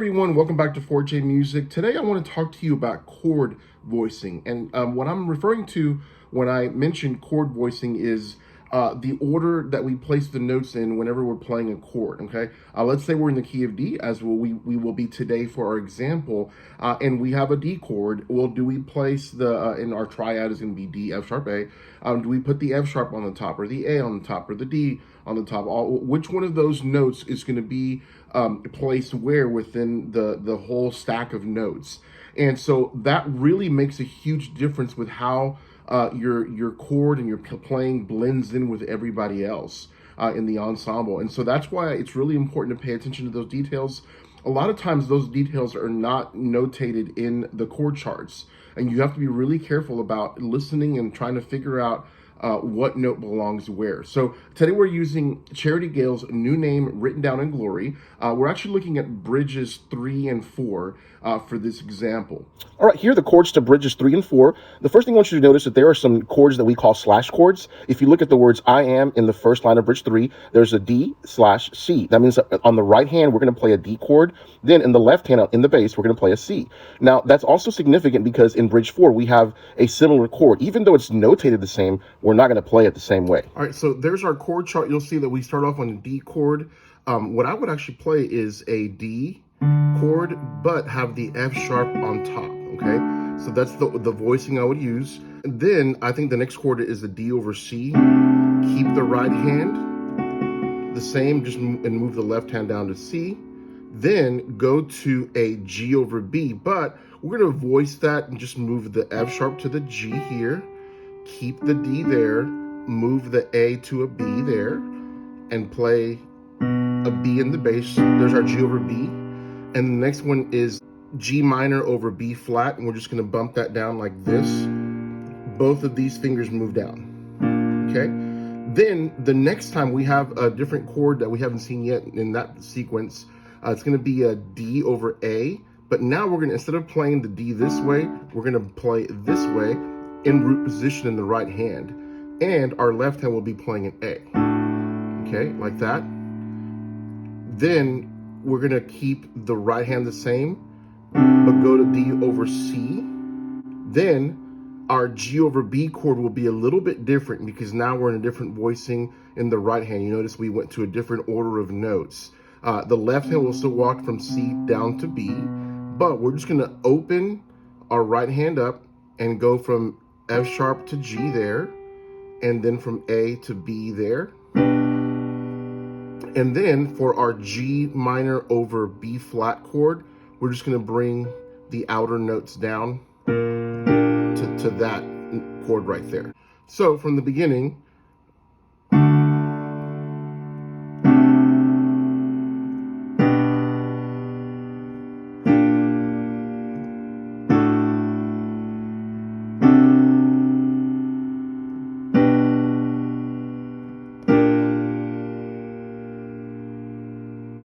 everyone, welcome back to 4J Music. Today I want to talk to you about chord voicing. And what I'm referring to when I mention chord voicing is the order that we place the notes in whenever we're playing a chord, okay? Let's say we're in the key of D, as we will be today for our example, and we have a D chord. Well, do we place the, in our triad is going to be D, F sharp, A. Do we put the F sharp on the top, or the A on the top, or the D on the top? Which one of those notes is going to be placed where within the whole stack of notes? And so that really makes a huge difference with how your chord and your playing blends in with everybody else in the ensemble. And so that's why it's really important to pay attention to those details. A lot of times those details are not notated in the chord charts, and you have to be really careful about listening and trying to figure out what note belongs where. So today we're using Charity Gale's new name, Written Down in Glory. We're actually looking at bridges 3 and 4 for this example. All right, here are the chords to bridges 3 and 4. The first thing I want you to notice that there are some chords that we call slash chords. If you look at the words I am in the first line of bridge 3, there's a D slash C. That means that on the right hand, we're going to play a D chord. Then in the left hand, in the bass, we're going to play a C. Now, that's also significant because in bridge 4, we have a similar chord. Even though it's notated the same, we're not going to play it the same way. All right, so there's our chord chart. You'll see that we start off on a D chord. What I would actually play is a D chord, but have the F sharp on top, okay? So that's the voicing I would use. And then I think the next chord is a D over C. Keep the right hand the same, and move the left hand down to C. Then go to a G over B, but we're gonna voice that and just move the F sharp to the G here. Keep the D there, move the A to a B there, and play a B in the bass. There's our G over B. And the next one is G minor over B flat, and we're just gonna bump that down like this. Both of these fingers move down, okay? Then the next time we have a different chord that we haven't seen yet in that sequence, it's gonna be a D over A, but now we're gonna, instead of playing the D this way, we're gonna play this way in root position in the right hand, and our left hand will be playing an A, okay, like that. Then we're gonna keep the right hand the same, but go to D over C. Then our G over B chord will be a little bit different because now we're in a different voicing in the right hand. You notice we went to a different order of notes. The left hand will still walk from C down to B, but we're just gonna open our right hand up and go from F sharp to G there, and then from A to B there. And then for our G minor over B flat chord, we're just gonna bring the outer notes down to that chord right there. So from the beginning,